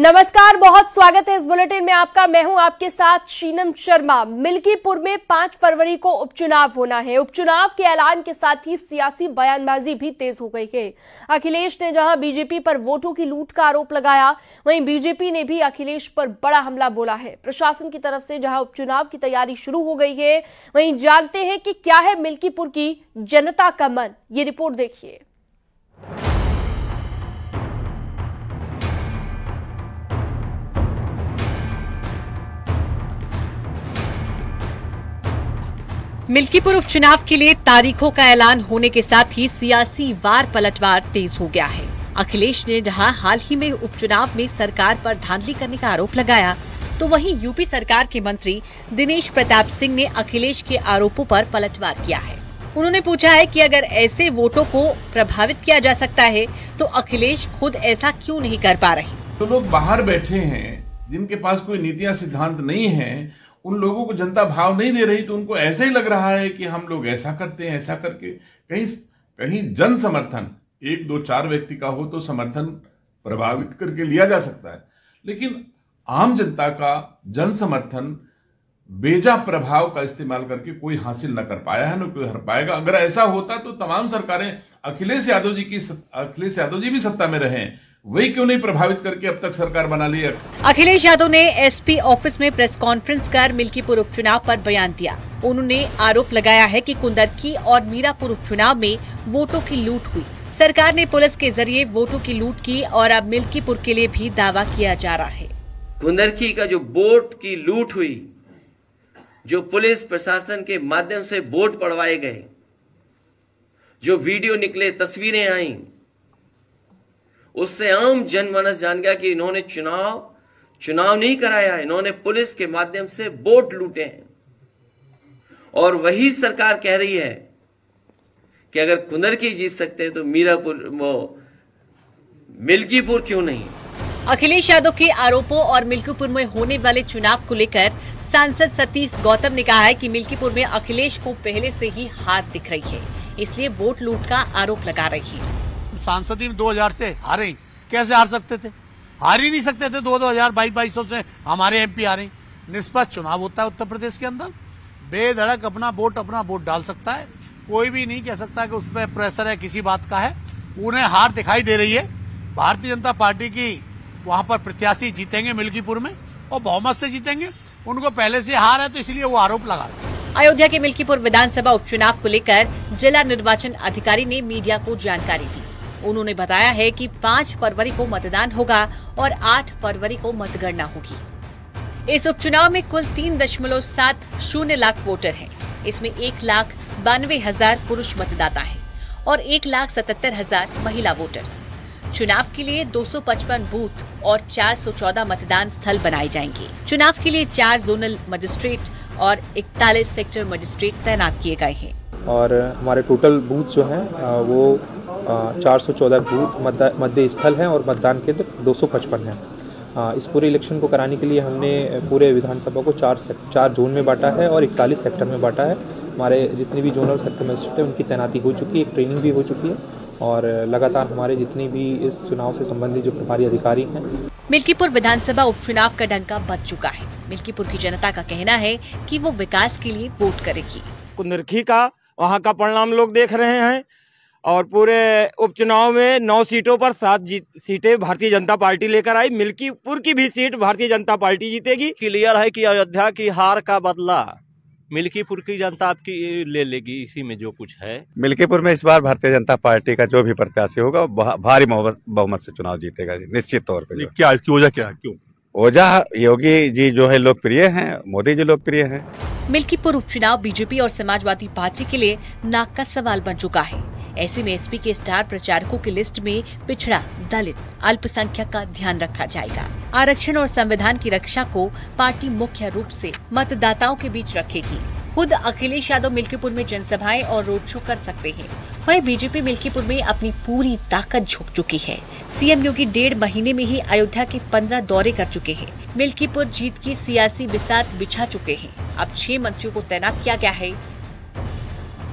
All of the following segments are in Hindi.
नमस्कार, बहुत स्वागत है इस बुलेटिन में आपका। मैं हूं आपके साथ शीनम शर्मा। मिल्कीपुर में 5 फरवरी को उपचुनाव होना है। उपचुनाव के ऐलान के साथ ही सियासी बयानबाजी भी तेज हो गई है। अखिलेश ने जहां बीजेपी पर वोटों की लूट का आरोप लगाया, वहीं बीजेपी ने भी अखिलेश पर बड़ा हमला बोला है। प्रशासन की तरफ से जहां उपचुनाव की तैयारी शुरू हो गई है, वहीं जानते हैं कि क्या है मिल्कीपुर की जनता का मन। ये रिपोर्ट देखिए। मिल्कीपुर उपचुनाव के लिए तारीखों का ऐलान होने के साथ ही सियासी वार पलटवार तेज हो गया है। अखिलेश ने जहां हाल ही में उपचुनाव में सरकार पर धांधली करने का आरोप लगाया, तो वहीं यूपी सरकार के मंत्री दिनेश प्रताप सिंह ने अखिलेश के आरोपों पर पलटवार किया है। उन्होंने पूछा है कि अगर ऐसे वोटों को प्रभावित किया जा सकता है तो अखिलेश खुद ऐसा क्यों नहीं कर पा रहे। तो लोग बाहर बैठे हैं जिनके पास कोई नीतियां सिद्धांत नहीं है, उन लोगों को जनता भाव नहीं दे रही, तो उनको ऐसे ही लग रहा है कि हम लोग ऐसा करते हैं, ऐसा करके कहीं जन समर्थन 1, 2, 4 व्यक्ति का हो तो समर्थन प्रभावित करके लिया जा सकता है, लेकिन आम जनता का जन समर्थन बेजा प्रभाव का इस्तेमाल करके कोई हासिल न कर पाया है, न कोई हर पाएगा। अगर ऐसा होता तो तमाम सरकारें अखिलेश यादव जी भी सत्ता में रहे, वही क्यों नहीं प्रभावित करके अब तक सरकार बना ली है। अखिलेश यादव ने एसपी ऑफिस में प्रेस कॉन्फ्रेंस कर मिल्कीपुर उपचुनाव पर बयान दिया। उन्होंने आरोप लगाया है कि कुंदरकी और मीरापुर उपचुनाव में वोटों की लूट हुई। सरकार ने पुलिस के जरिए वोटों की लूट की और अब मिल्कीपुर के लिए भी दावा किया जा रहा है। कुंदरकी का जो वोट की लूट हुई, जो पुलिस प्रशासन के माध्यम से वोट पड़वाए गए, जो वीडियो निकले, तस्वीरें आई, उससे आम जनमानस जान गया कि इन्होंने चुनाव नहीं कराया, इन्होंने पुलिस के माध्यम से वोट लूटे हैं। और वही सरकार कह रही है कि अगर कुंदरकी जीत सकते हैं तो मिल्कीपुर क्यों नहीं। अखिलेश यादव के आरोपों और मिल्कीपुर में होने वाले चुनाव को लेकर सांसद सतीश गौतम ने कहा है कि मिल्कीपुर में अखिलेश को पहले से ही हार दिख रही है, इसलिए वोट लूट का आरोप लगा रही है। सांसद ही 2000 से हारे, कैसे हार सकते थे? हार ही नहीं सकते थे। 2200 से हमारे एमपी हारे। निष्पक्ष चुनाव होता है उत्तर प्रदेश के अंदर, बेधड़क अपना वोट डाल सकता है, कोई भी नहीं कह सकता कि उस पर प्रेशर है किसी बात का है। उन्हें हार दिखाई दे रही है। भारतीय जनता पार्टी की वहां पर प्रत्याशी जीतेंगे मिल्कीपुर में और बहुमत से जीतेंगे। उनको पहले से हार है तो इसलिए वो आरोप लगा रहे हैं। अयोध्या के मिल्कीपुर विधानसभा उपचुनाव को लेकर जिला निर्वाचन अधिकारी ने मीडिया को जानकारी दी। उन्होंने बताया है कि 5 फरवरी को मतदान होगा और 8 फरवरी को मतगणना होगी। इस उपचुनाव में कुल 3.70 लाख वोटर हैं। इसमें 1,92,000 पुरुष मतदाता हैं और 1,77,000 महिला वोटर्स। चुनाव के लिए 255 बूथ और 414 मतदान स्थल बनाए जाएंगे। चुनाव के लिए 4 जोनल मजिस्ट्रेट और 41 सेक्टर मजिस्ट्रेट तैनात किए गए हैं। और हमारे टोटल बूथ जो हैं वो 414 बूथ मध्य स्थल हैं और मतदान केंद्र 255 हैं। इस पूरे इलेक्शन को कराने के लिए हमने पूरे विधानसभा को 4 जोन में बांटा है और 41 सेक्टर में बांटा है। हमारे जितने भी जोनल सेक्टर मजिस्ट्रेट हैं उनकी तैनाती हो चुकी है, एक ट्रेनिंग भी हो चुकी है और लगातार हमारे जितने भी इस चुनाव से संबंधित जो प्रभारी अधिकारी हैं। मिल्कीपुर विधानसभा उपचुनाव का डंका बज चुका है। मिल्कीपुर की जनता का कहना है कि वो विकास के लिए वोट करेगी। कुंदरकी का वहाँ का परिणाम लोग देख रहे हैं और पूरे उपचुनाव में 9 सीटों पर 7 सीटें भारतीय जनता पार्टी लेकर आई। मिल्कीपुर की भी सीट भारतीय जनता पार्टी जीतेगी। क्लियर है कि अयोध्या की हार का बदला मिल्कीपुर की जनता आपकी ले लेगी। इसी में जो कुछ है, मिल्कीपुर में इस बार भारतीय जनता पार्टी का जो भी प्रत्याशी होगा भारी बहुमत से चुनाव जीतेगा निश्चित तौर पे। क्या इसकी वजह क्या है? क्यों? वजह योगी जी जो है लोकप्रिय हैं, मोदी जी लोकप्रिय हैं। मिल्कीपुर उपचुनाव बीजेपी और समाजवादी पार्टी के लिए नाक का सवाल बन चुका है। ऐसे में एसपी के स्टार प्रचारकों की लिस्ट में पिछड़ा, दलित, अल्पसंख्यक का ध्यान रखा जाएगा। आरक्षण और संविधान की रक्षा को पार्टी मुख्य रूप से मतदाताओं के बीच रखेगी। खुद अखिलेश यादव मिल्कीपुर में जनसभाएं और रोड शो कर सकते हैं। वहीं बीजेपी मिल्कीपुर में अपनी पूरी ताकत झोंक चुकी है। सीएम योगी 1.5 महीने में ही अयोध्या के 15 दौरे कर चुके हैं। मिल्कीपुर जीत की सियासी बिसात बिछा चुके हैं। अब 6 मंत्रियों को तैनात किया गया है।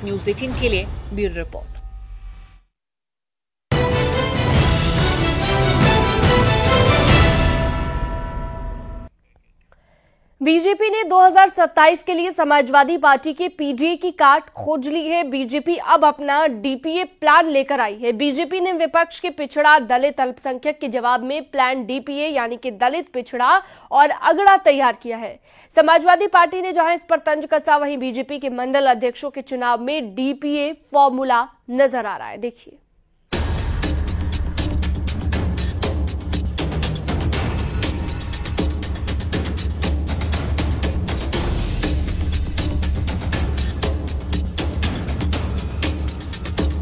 न्यूज़ 18 के लिए ब्यूरो रिपोर्ट। बीजेपी ने 2027 के लिए समाजवादी पार्टी के पीडीए की काट खोज ली है। बीजेपी अब अपना डीपीए प्लान लेकर आई है। बीजेपी ने विपक्ष के पिछड़ा दलित अल्पसंख्यक के जवाब में प्लान डीपीए यानी कि दलित पिछड़ा और अगड़ा तैयार किया है। समाजवादी पार्टी ने जहां इस पर तंज कसा, वहीं बीजेपी के मंडल अध्यक्षों के चुनाव में डीपीए फॉर्मूला नजर आ रहा है। देखिए।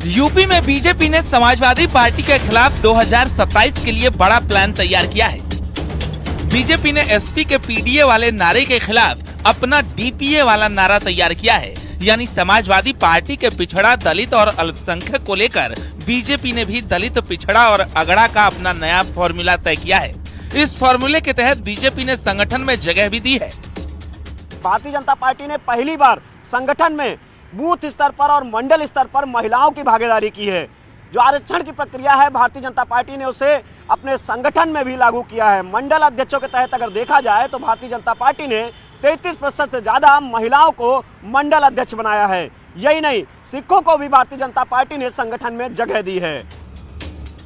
यूपी में बीजेपी ने समाजवादी पार्टी के खिलाफ 2027 के लिए बड़ा प्लान तैयार किया है। बीजेपी ने एसपी के पीडीए वाले नारे के खिलाफ अपना डीपीए वाला नारा तैयार किया है। यानी समाजवादी पार्टी के पिछड़ा, दलित और अल्पसंख्यक को लेकर बीजेपी ने भी दलित, पिछड़ा और अगड़ा का अपना नया फॉर्मूला तय किया है। इस फॉर्मूले के तहत बीजेपी ने संगठन में जगह भी दी है। भारतीय जनता पार्टी ने पहली बार संगठन में बूथ स्तर पर और मंडल स्तर पर महिलाओं की भागीदारी की है। जो आरक्षण की प्रक्रिया है, भारतीय जनता पार्टी ने उसे अपने संगठन में भी लागू किया है। मंडल अध्यक्षों के तहत अगर देखा जाए तो भारतीय जनता पार्टी ने 33% से ज्यादा महिलाओं को मंडल अध्यक्ष बनाया है। यही नहीं, सिखों को भी भारतीय जनता पार्टी ने संगठन में जगह दी है।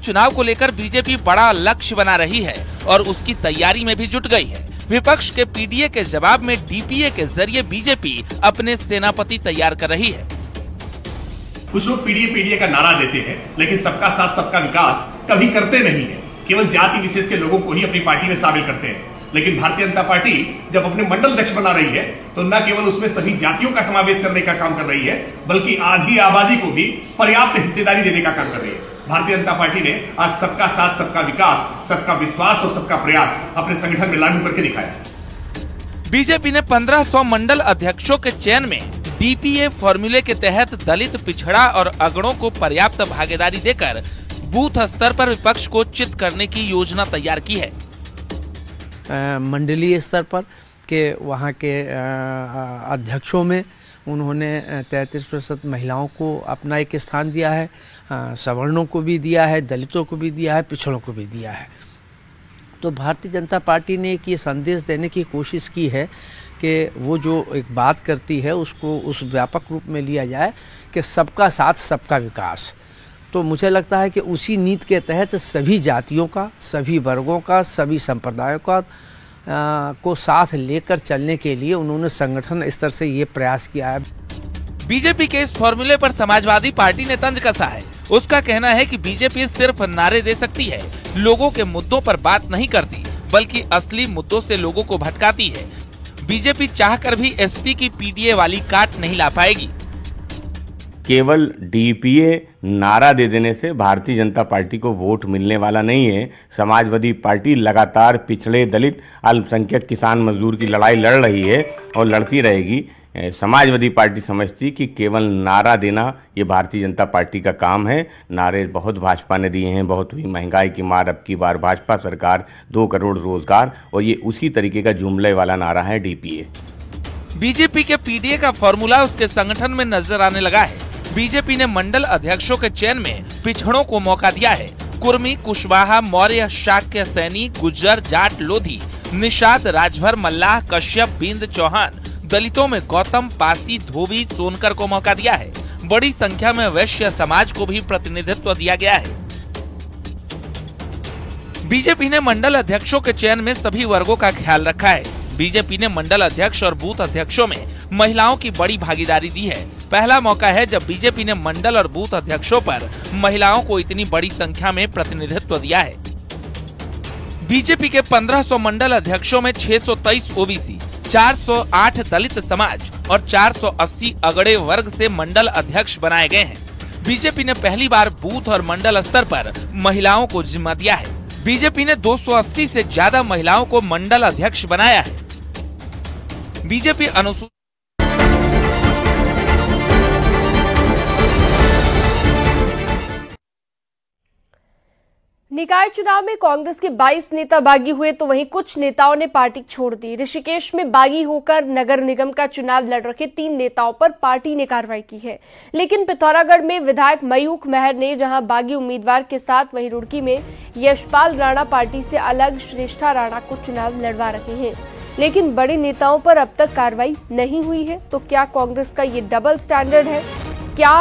चुनाव को लेकर बीजेपी बड़ा लक्ष्य बना रही है और उसकी तैयारी में भी जुट गई है। विपक्ष के पीडीए के जवाब में डीपीए के जरिए बीजेपी अपने सेनापति तैयार कर रही है। कुछ लोग पीडीए का नारा देते हैं, लेकिन सबका साथ सबका विकास कभी करते नहीं है। केवल जाति विशेष के लोगों को ही अपनी पार्टी में शामिल करते हैं। लेकिन भारतीय जनता पार्टी जब अपने मंडल अध्यक्ष बना रही है तो न केवल उसमें सभी जातियों का समावेश करने का काम कर रही है, बल्कि आधी आबादी को भी पर्याप्त हिस्सेदारी देने का काम कर रही है। भारतीय जनता पार्टी ने आज सबका साथ सबका विकास, सबका विश्वास और सबका प्रयास अपने संगठन में लागू करके दिखाया। बीजेपी ने 1500 मंडल अध्यक्षों के चयन में डीपीए फॉर्मूले के तहत दलित, पिछड़ा और अगड़ों को पर्याप्त भागीदारी देकर बूथ स्तर पर विपक्ष को चित करने की योजना तैयार की है। मंडलीय स्तर पर के वहाँ के अध्यक्षों में उन्होंने 33% महिलाओं को अपना एक स्थान दिया है, सवर्णों को भी दिया है, दलितों को भी दिया है, पिछड़ों को भी दिया है। तो भारतीय जनता पार्टी ने एक ये संदेश देने की कोशिश की है कि वो जो एक बात करती है उसको उस व्यापक रूप में लिया जाए कि सबका साथ सबका विकास। तो मुझे लगता है कि उसी नीति के तहत सभी जातियों का, सभी वर्गों का, सभी संप्रदायों का को साथ लेकर चलने के लिए उन्होंने संगठन स्तर से ये प्रयास किया है। बीजेपी के इस फॉर्मूले पर समाजवादी पार्टी ने तंज कसा है। उसका कहना है कि बीजेपी सिर्फ नारे दे सकती है, लोगों के मुद्दों पर बात नहीं करती, बल्कि असली मुद्दों से लोगों को भटकाती है। बीजेपी चाहकर भी एसपी की पीडीए वाली काट नहीं ला पाएगी। केवल डीपीए नारा दे देने से भारतीय जनता पार्टी को वोट मिलने वाला नहीं है। समाजवादी पार्टी लगातार पिछड़े, दलित, अल्पसंख्यक, किसान, मजदूर की लड़ाई लड़ रही है और लड़ती रहेगी। समाजवादी पार्टी समझती कि केवल नारा देना ये भारतीय जनता पार्टी का काम है। नारे बहुत भाजपा ने दिए हैं, बहुत हुई महंगाई की मार, अब की बार भाजपा सरकार, 2 करोड़ रोजगार, और ये उसी तरीके का जुमले वाला नारा है डीपीए। बीजेपी के पीडीए का फॉर्मूला उसके संगठन में नजर आने लगा है। बीजेपी ने मंडल अध्यक्षों के चयन में पिछड़ों को मौका दिया है। कुर्मी, कुशवाहा, मौर्य, शाक्य, सैनी, गुज्जर, जाट, लोधी, निषाद, राजभर, मल्लाह, कश्यप, बिंद, चौहान, दलितों में गौतम, पासी, धोबी, सोनकर को मौका दिया है। बड़ी संख्या में वैश्य समाज को भी प्रतिनिधित्व दिया गया है। बीजेपी ने मंडल अध्यक्षों के चयन में सभी वर्गों का ख्याल रखा है। बीजेपी ने मंडल अध्यक्ष और बूथ अध्यक्षों में महिलाओं की बड़ी भागीदारी दी है। पहला मौका है जब बीजेपी ने मंडल और बूथ अध्यक्षों पर महिलाओं को इतनी बड़ी संख्या में प्रतिनिधित्व दिया है। बीजेपी के 1500 मंडल अध्यक्षों में 623 ओबीसी, 408 दलित समाज और 480 अगड़े वर्ग से मंडल अध्यक्ष बनाए गए हैं। बीजेपी ने पहली बार बूथ और मंडल स्तर पर महिलाओं को जिम्मा दिया है। बीजेपी ने 280 से ज्यादा महिलाओं को मंडल अध्यक्ष बनाया है। बीजेपी अनुसूचित निकाय चुनाव में कांग्रेस के 22 नेता बागी हुए तो वहीं कुछ नेताओं ने पार्टी छोड़ दी। ऋषिकेश में बागी होकर नगर निगम का चुनाव लड़ रखे 3 नेताओं पर पार्टी ने कार्रवाई की है। लेकिन पिथौरागढ़ में विधायक मयूख महर ने जहां बागी उम्मीदवार के साथ, वहीं रुड़की में यशपाल राणा पार्टी से अलग श्रेष्ठा राणा को चुनाव लड़वा रहे हैं। लेकिन बड़े नेताओं पर अब तक कार्रवाई नहीं हुई है। तो क्या कांग्रेस का ये डबल स्टैंडर्ड है? क्या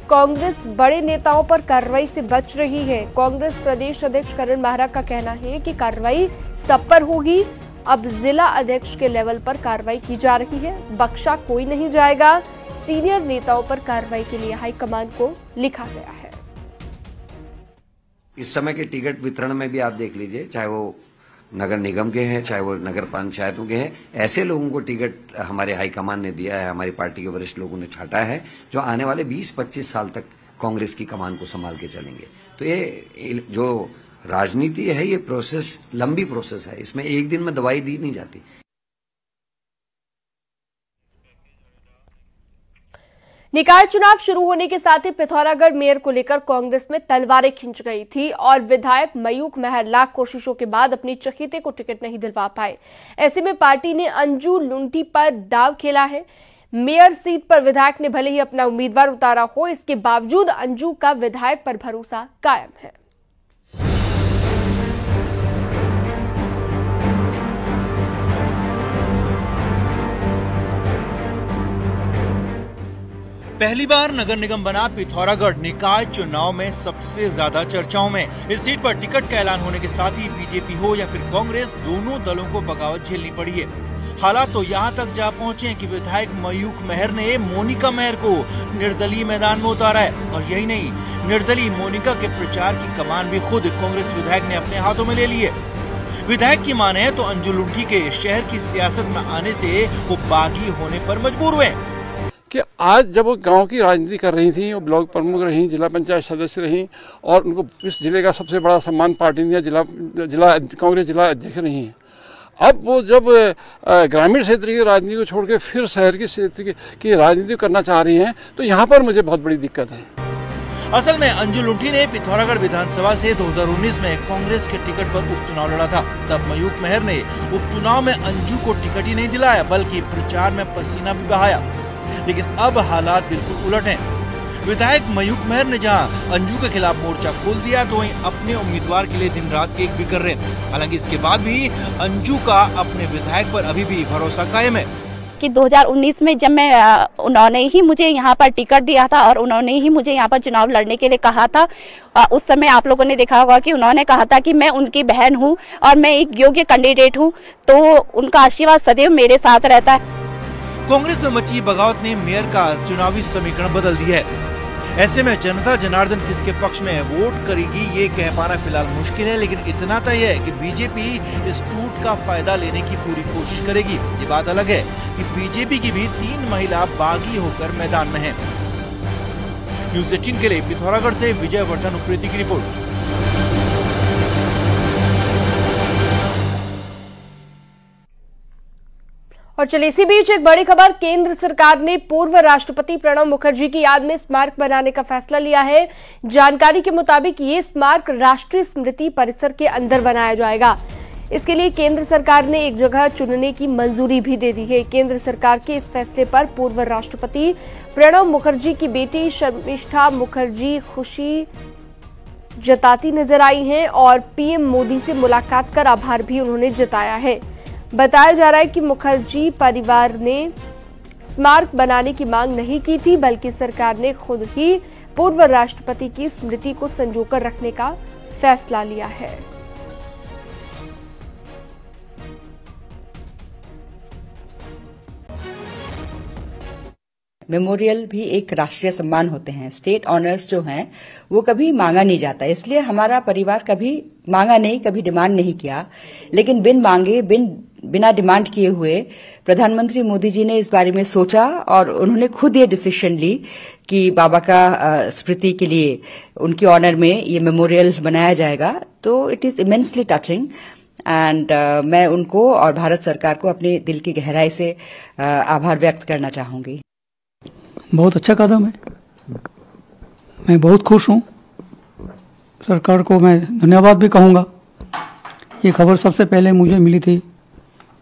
कांग्रेस बड़े नेताओं पर कार्रवाई से बच रही है? कांग्रेस प्रदेश अध्यक्ष करण माहरा का कहना है कि कार्रवाई सब पर होगी। अब जिला अध्यक्ष के लेवल पर कार्रवाई की जा रही है, बख्शा कोई नहीं जाएगा। सीनियर नेताओं पर कार्रवाई के लिए हाईकमान को लिखा गया है। इस समय के टिकट वितरण में भी आप देख लीजिए, चाहे वो नगर निगम के हैं, चाहे वो नगर पंचायतों के हैं, ऐसे लोगों को टिकट हमारे हाईकमान ने दिया है, हमारी पार्टी के वरिष्ठ लोगों ने छाटा है, जो आने वाले 20-25 साल तक कांग्रेस की कमान को संभाल के चलेंगे। तो ये जो राजनीति है, ये प्रोसेस लंबी प्रोसेस है, इसमें एक दिन में दवाई दी नहीं जाती। निकाय चुनाव शुरू होने के साथ ही पिथौरागढ़ मेयर को लेकर कांग्रेस में तलवारें खिंच गई थी और विधायक मयूख महर लाख कोशिशों के बाद अपनी चहेते को टिकट नहीं दिलवा पाए। ऐसे में पार्टी ने अंजू लुंठी पर दाव खेला है। मेयर सीट पर विधायक ने भले ही अपना उम्मीदवार उतारा हो, इसके बावजूद अंजू का विधायक पर भरोसा कायम है। पहली बार नगर निगम बना पिथौरागढ़ निकाय चुनाव में सबसे ज्यादा चर्चाओं में। इस सीट पर टिकट का ऐलान होने के साथ ही बीजेपी हो या फिर कांग्रेस, दोनों दलों को बगावत झेलनी पड़ी है। हालात तो यहाँ तक जा पहुँचे हैं कि विधायक मयूख महर ने मोनिका महर को निर्दलीय मैदान में उतारा है। और यही नहीं, निर्दलीय मोनिका के प्रचार की कमान भी खुद कांग्रेस विधायक ने अपने हाथों में ले ली है। विधायक की माने तो अंजू लुंठी के शहर की सियासत में आने से वो बागी होने पर मजबूर हुए कि आज जब वो गांव की राजनीति कर रही थी, वो ब्लॉक प्रमुख रही, जिला पंचायत सदस्य रही और उनको इस जिले का सबसे बड़ा सम्मान पार्टी ने कांग्रेस जिला अध्यक्ष रही हैं। अब वो जब ग्रामीण क्षेत्र की राजनीति को छोड़ के फिर शहर की क्षेत्र की राजनीति करना चाह रही हैं, तो यहाँ पर मुझे बहुत बड़ी दिक्कत है। असल में अंजू लुंठी ने पिथौरागढ़ विधानसभा से 2019 में कांग्रेस के टिकट पर उपचुनाव लड़ा था। तब मयूख महर ने उपचुनाव में अंजू को टिकट ही नहीं दिलाया, बल्कि प्रचार में पसीना भी बहाया। लेकिन अब हालात बिल्कुल उलट हैं। विधायक मयूख महर ने जहां अंजू के खिलाफ मोर्चा खोल दिया, तो वहीं अपने उम्मीदवार के लिए दिन रात एक भी कर रहे हैं। हालांकि इसके बाद भी अंजू का अपने विधायक पर अभी भी भरोसा कायम है कि 2019 में जब मैं उन्होंने ही मुझे यहाँ पर टिकट दिया था और उन्होंने ही मुझे यहाँ पर चुनाव लड़ने के लिए कहा था। उस समय आप लोगों ने देखा होगा कि उन्होंने कहा था कि मैं उनकी बहन हूँ और मैं एक योग्य कैंडिडेट हूँ, तो उनका आशीर्वाद सदैव मेरे साथ रहता है। कांग्रेस में मची बगावत ने मेयर का चुनावी समीकरण बदल दिया है। ऐसे में जनता जनार्दन किसके पक्ष में वोट करेगी, ये कह पाना फिलहाल मुश्किल है। लेकिन इतना तय है कि बीजेपी इस टूट का फायदा लेने की पूरी कोशिश करेगी। ये बात अलग है कि बीजेपी की भी 3 महिला बागी होकर मैदान में है। न्यूज़ 18 के लिए पिथौरागढ़ से विजय वर्धन उप्रेती की रिपोर्ट। और चलिए इसी बीच एक बड़ी खबर, केंद्र सरकार ने पूर्व राष्ट्रपति प्रणब मुखर्जी की याद में स्मारक बनाने का फैसला लिया है। जानकारी के मुताबिक ये स्मारक राष्ट्रीय स्मृति परिसर के अंदर बनाया जाएगा। इसके लिए केंद्र सरकार ने एक जगह चुनने की मंजूरी भी दे दी है। केंद्र सरकार के इस फैसले पर पूर्व राष्ट्रपति प्रणब मुखर्जी की बेटी शर्मिष्ठा मुखर्जी खुशी जताती नजर आई हैं और पीएम मोदी से मुलाकात कर आभार भी उन्होंने जताया है। बताया जा रहा है कि मुखर्जी परिवार ने स्मारक बनाने की मांग नहीं की थी, बल्कि सरकार ने खुद ही पूर्व राष्ट्रपति की स्मृति को संजोकर रखने का फैसला लिया है। मेमोरियल भी एक राष्ट्रीय सम्मान होते हैं। स्टेट ऑनर्स जो हैं वो कभी मांगा नहीं जाता, इसलिए हमारा परिवार कभी मांगा नहीं, कभी डिमांड नहीं किया। लेकिन बिन मांगे, बिना डिमांड किए हुए प्रधानमंत्री मोदी जी ने इस बारे में सोचा और उन्होंने खुद ये डिसीजन ली कि बाबा का स्मृति के लिए उनकी ऑनर में ये मेमोरियल बनाया जाएगा। तो it is immensely touching and मैं उनको और भारत सरकार को अपने दिल की गहराई से आभार व्यक्त करना चाहूंगी। बहुत अच्छा कदम है, मैं बहुत खुश हूँ। सरकार को मैं धन्यवाद भी कहूँगा। ये खबर सबसे पहले मुझे मिली थी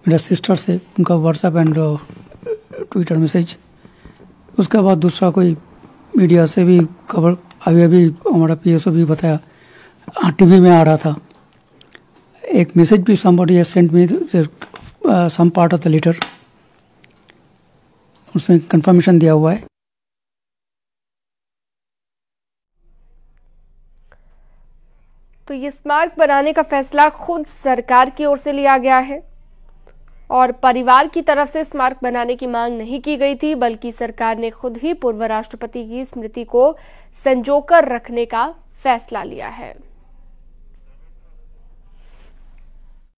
मेरा सिस्टर से, उनका व्हाट्सएप एंड ट्विटर मैसेज। उसके बाद दूसरा कोई मीडिया से भी खबर, अभी हमारा पीएसओ भी बताया, टीवी में आ रहा था। एक मैसेज भी somebody has sent me some part of the letter, उसमें कंफर्मेशन दिया हुआ है। तो ये स्मारक बनाने का फैसला खुद सरकार की ओर से लिया गया है और परिवार की तरफ से स्मारक बनाने की मांग नहीं की गई थी, बल्कि सरकार ने खुद ही पूर्व राष्ट्रपति की स्मृति को संजोकर रखने का फैसला लिया है।